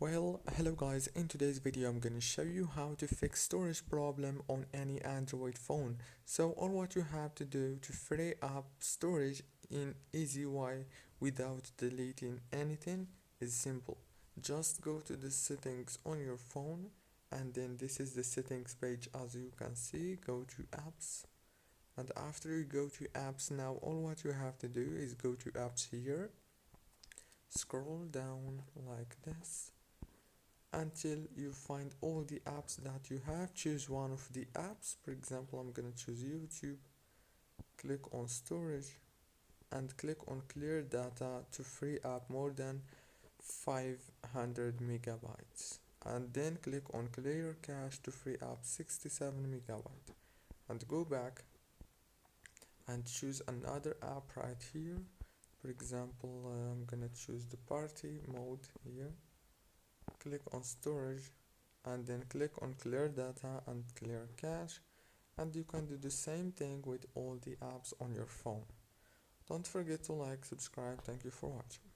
Well, hello guys, in today's video I'm gonna show you how to fix storage problem on any Android phone. So all what you have to do to free up storage in easy way without deleting anything is simple. Just go to the settings on your phone, and then this is the settings page. As you can see, go to apps, and after you go to apps, now all what you have to do is go to apps here, scroll down like this until you find all the apps that you have. Choose one of the apps. For example, I'm gonna choose YouTube. Click on storage and click on clear data to free up more than 500 megabytes, and then click on clear cache to free up 67 megabytes, and go back and choose another app right here. For example, I'm gonna choose the party mode here. Click on storage and then click on clear data and clear cache, and you can do the same thing with all the apps on your phone. Don't forget to like, subscribe. Thank you for watching.